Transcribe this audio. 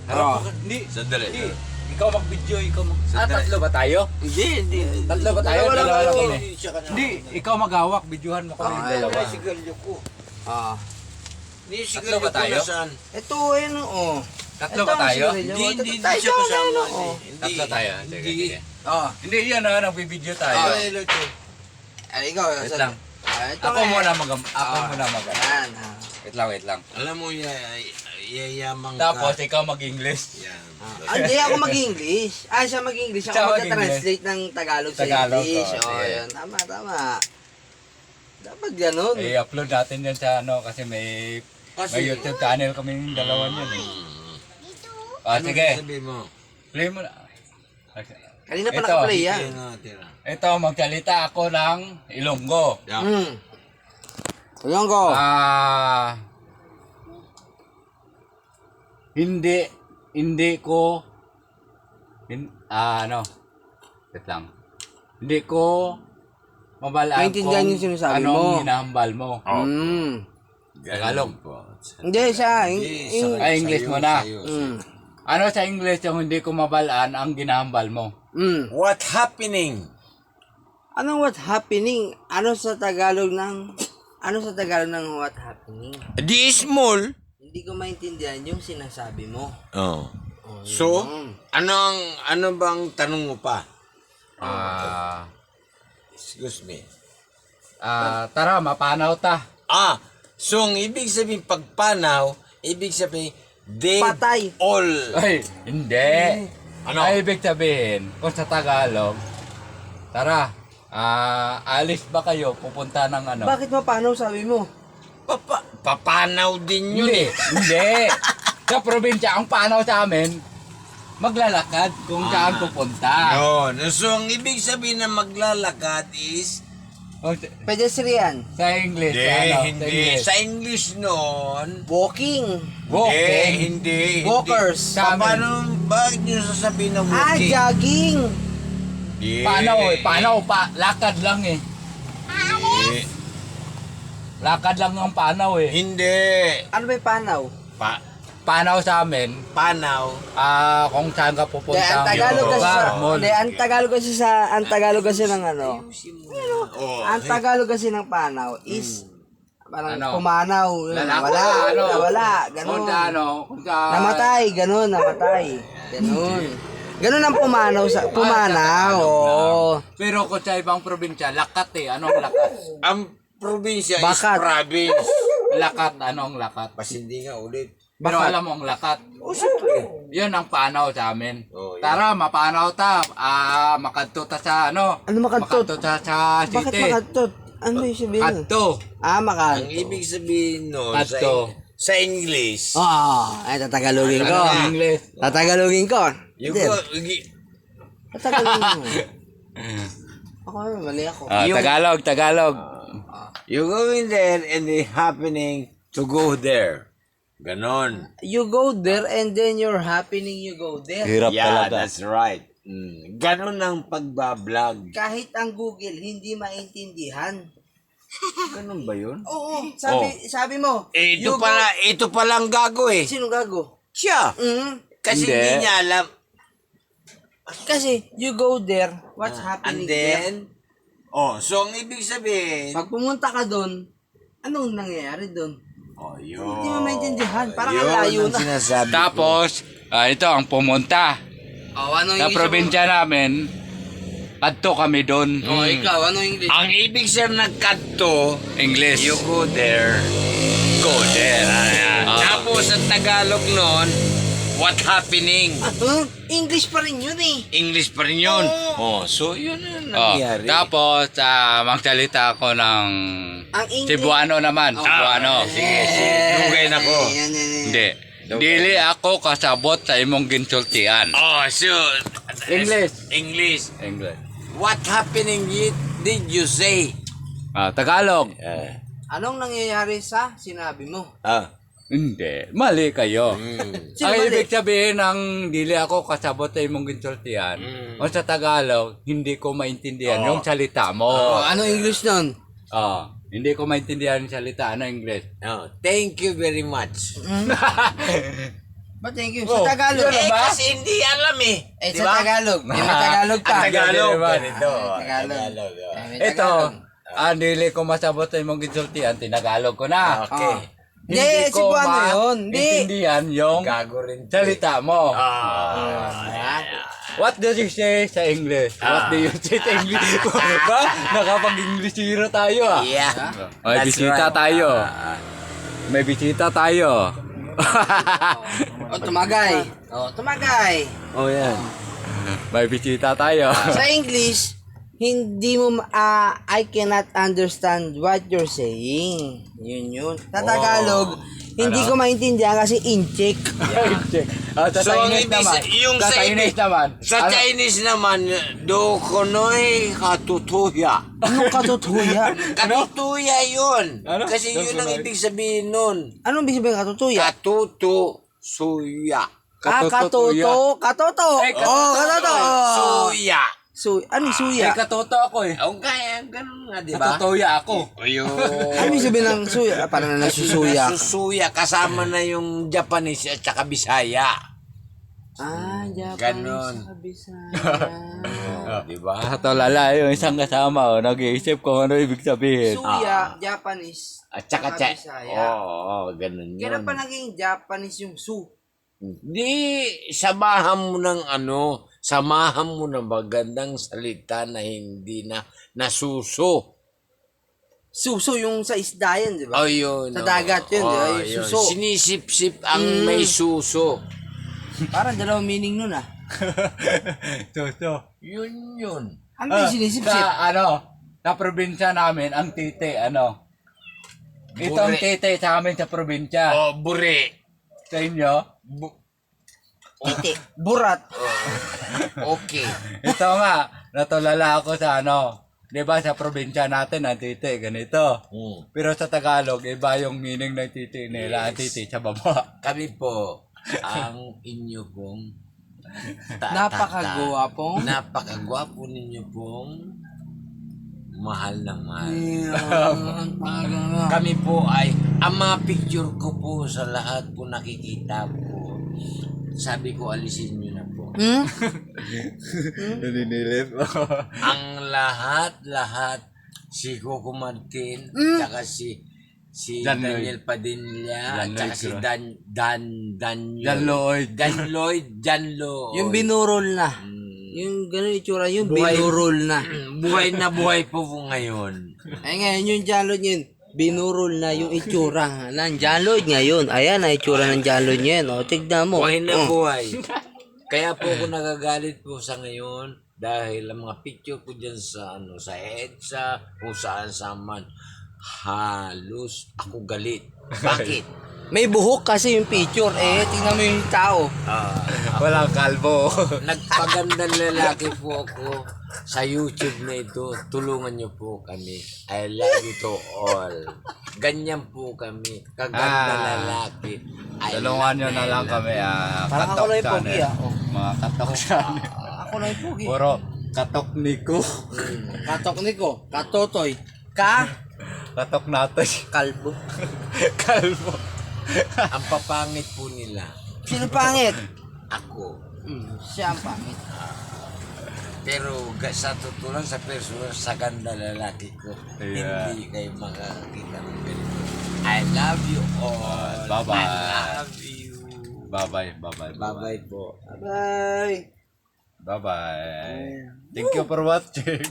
Harap Oh. ka. Hindi. Sandali. Hindi. Ikaw mag-video, ikaw mag... Sandali. tatlo ba tayo? Hindi. Tatlo ba tayo? Dalawa lang Dalawa lang kayo. kami. Hindi, ikaw maghawak, videohan mo kami. Ay, dalawa. wala. sigalyo ko. Ah. Ni Tatlo sigalyo ba ko tayo? nasaan? Ito, ayun, oh. Tatlo Ito ba ang tayo? sigarilyo. Hindi Tayo siya dyan, kasama. oh. Hindi. Tatlo tayo. Sige, Hindi. sige. Oh. Hindi, yan na, nagbibideo tayo. Ay, ito. Ay, ikaw. Wait saan? lang. Ah, ito Ako nga. muna mag... Yan, ah. Wait lang. Alam mo, yayamang Tapos, ka. ikaw mag-English. Yan. Hindi ako mag-English. Siya mag-English. Siya Ako mag-English. mag-translate ng Tagalog sa Tagalog, English. oh, Oh, sige. yun. Tama. Dapat ganun. I-upload natin yan sa ano, kasi may YouTube channel kami yung dalawa niyan eh. Ah, Ano sige. sabi mo? Play mo na. Kanina pa Ito. nakaplay yan. Yan na, tira. Ito, magsalita ako ng Ilonggo. Yan. Ayun ko. Hindi ko, ano, wait lang. Hindi ko mabalaan Maintindihan yung sinasabi anong mo. hinahambal mo. Tagalog. po. Hindi siya. English mo na. Mm. Ano sa English yung hindi ko mabalaan ang ginahambal mo? What happening? Anong what happening? Ano sa Tagalog ng what happening? Di small. Hindi ko maintindihan yung sinasabi mo. Oh. So, ano bang tanong mo pa? Excuse me. Tara, mapanaw ta. So ang ibig sabihin pagpanaw, ibig sabihin they Patay. all. Ay, hindi. Ano? Ay, ibig sabihin, kung sa Tagalog, tara, alis ba kayo, pupunta ng ano? Bakit mapanaw sabi mo? Papanaw din yun Hindi, eh. hindi. Sa probinsya, ang panaw sa amin, maglalakad kung saan pupunta. Yun. So ang ibig sabihin na maglalakad is O, Pedestrian. sa English, hindi, ano? hindi. Sa English noon, Walking. Walking. hindi. Walkers. Sa amin. Paano, bakit nyo sasabihin na walking? Jogging. Hindi. Panaw eh, panaw, lakad lang eh. Hindi. Lakad lang ang panaw eh. Hindi. Ano ba yung panaw? Panaw sa amin, Panaw. kung saan ka pupunta. Ang Tagalog kasi lugar, sa... mall. Hindi, ang Tagalog kasi ng ano. Oh, Ang Tagalog kasi ng panaw is... Parang Ano? pumanaw. Nawala. Ano? Nawala. Kung Ganun. sa ano, kung sa... Namatay. Ganun. Ganun ang pumanaw sa... Pumanaw. Oo. Pero kung sa ibang probinsya, lakat eh. Anong lakat? ang probinsya Bakat. is province. Lakat, anong lakat? Mas hindi nga ulit. Pero alam mo ang lakat. Oh, siyempre. Yun ang panaw sa amin. Oh, yun. Tara, mapanaw ta. Makadto ta sa ano? Ano makadto? Makadto ta sa Bakit city. makadtot? Ano yung sabihin? Kadto. Ang Makadto. ibig sabihin no, Kadto. sa English, Ay, tatagalogin ko. Ano ang English? Tatagalogin ko. you Hindi. go, Tatagalogin mo. Ako, mali ako. Tagalog. you go in there and the happening to go there. Ganon. You go there and then you're happening you go there. Yeah, that's right. Ganon ang pagbablog. Kahit ang Google hindi maintindihan. Ganon ba yun? Oo, sabi mo. Ito pala ang gago eh. Sino gago? Siya. Kasi Hindi. hindi niya alam. Kasi you go there, what's happening And then, there? so ang ibig sabihin, Pag pumunta ka doon, anong nangyayari doon? yun. Hindi mo maintindihan. Parang ang Yun layo ang na. sinasabi ko. Tapos, ito ang pumunta. Anong Sa probinsya namin, kadto kami doon. ikaw, anong English? Ang ibig sabihin ng kadto, English. you go there. Go there. Tapos sa Tagalog nun, what happening? English pa rin yun eh. English pa rin yun. So yun ang nangyari. Tapos, magsalita ako ng Ang English. Cebuano naman. Cebuano. Sige. Dugay na ko. Yan. Hindi. Dili ako kasabot sa imong ginsultian. So, English. English. English. What happening did you say? Tagalog. Anong nangyayari sa sinabi mo? Hindi. Mali kayo. Sino Ang mali? ibig sabihin ng dili ako kasabot sa imong ginsultian. O sa Tagalog, hindi ko maintindihan yung salita mo. Anong English nun? Hindi ko maintindihan yung salita. Ano English? Thank you very much. But thank you. Oh, Sa Tagalog. yun ba? Kasi hindi alam eh. Eh, Di sa ba? Tagalog. May Tagalog pa. Ang Tagalog. Diba? Ganito. Tagalog. May Ito, Tagalog. ang dili ko masabot sa imong ginsultian, tinagalog ko na. Okay. Hindi, si Buano yun. Hindi. maintindihan yung Gago rin. salita mo. Ah. What do you say sa English? What do you say sa English? Ba? Nakapag-Englishiro tayo ah. Yeah. May That's bisita right. tayo. May bisita tayo. O, tumagay. O, tumagay. Oh, yan. May bisita tayo. Sa English, hindi mo, I cannot understand what you're saying. Yun. Sa Tagalog, hindi ko maintindihan kasi in-check. Check. Sa So, Chinese hindi naman. sa- yung sa sa Chinese English- naman. Sa Ano? Chinese naman, do konoy katutuya. Anong katutuya? Katutuya yun. Ano? Kasi Do yun ang konoy. ibig sabihin nun. Anong ibig sabihin katutuya? Katutuya. Katoto. Katoto. Eh, Oh, katoto. Suya. Ano Ay, suya? katoto ako eh. O kaya, ganun nga, di ba? Katotoya ako. Ayun. Ano ibig sabihin ng suya? Parang nasusuya. Nasusuya. Kasama na yung Japanese at saka Bisaya. Japanese Ganon. sa Bisaya. Di ba? Katulala yung isang kasama, nag-iisip kung ano ibig sabihin. Suya, Japanese. At saka Bisaya. Oo, ganun yun. Kailan pa naging Japanese yung su? Di, samahan mo ng magandang salita na hindi na nasuso. Suso yung sa isda yan, di ba? O yun. Sa dagat yun, di ba? Yung yun. suso. Sinisip-sip ang may suso. Parang dalawang meaning nun ah. Toto. Yun. Ano yung sinisip-sip? Sa probinsya namin, ang titi, Itong Bure. titi sa amin sa probinsya. O, bure. Sa inyo, Titi. Burat. Okay. ito nga, natulala ako sa di ba sa probinsya natin, ang titi, ganito. Pero sa Tagalog, iba yung meaning ng titi nila, ang titi sa baba. Kami po, ang inyo pong Napakagwapong. Napakagwapo ninyo pong mahal ng mahal. Kami po ay, ang mga picture ko po sa lahat po nakikita po, sabi ko alisin nyo na po. Naninilip. Ang lahat, si Coco Martin, tsaka si Dan Daniel Padilla, Dan tsaka Lloyd si Cruz. Dan Lloyd. Dan Lloyd. Yung binurol na. Yung ganun itsura, yung binurol na. buhay po ngayon. Ay ngayon, yung Jalod yun, binurol na yung itsura ng Jalod ngayon. Ayan, ang itsura ng Jalod ngayon. O, tignan mo. Buhay na buhay. Kaya po ako nagagalit po sa ngayon dahil ang mga picture ko dyan sa sa EDSA, kung saan man, halos ako galit. Bakit? May buhok kasi yung picture. Tingnan mo yung tao. Walang kalbo. Nagpagandang lalaki po ako sa YouTube na ito. Tulungan niyo po kami. I love you to all. Ganyan po kami. Kaganda lalaki. Tulungan nyo na lang kami. Parang ako lang yung pogi, Mga katok channel. Ako na yung pugi. Puro katok niko. Katok niko. Katotoy. Katok natin. Kalbo. Kalbo. Ang papangit po nila. Sino pangit? Ako. Siya ang pangit. Pero sa totoo lang, sa personal, sa ganda lalaki ko, Yeah. hindi kayo makakakita ng ganito. I love you all. Bye-bye. I love you. Bye-bye. Bye-bye po. Bye. Bye-bye. Thank you for watching.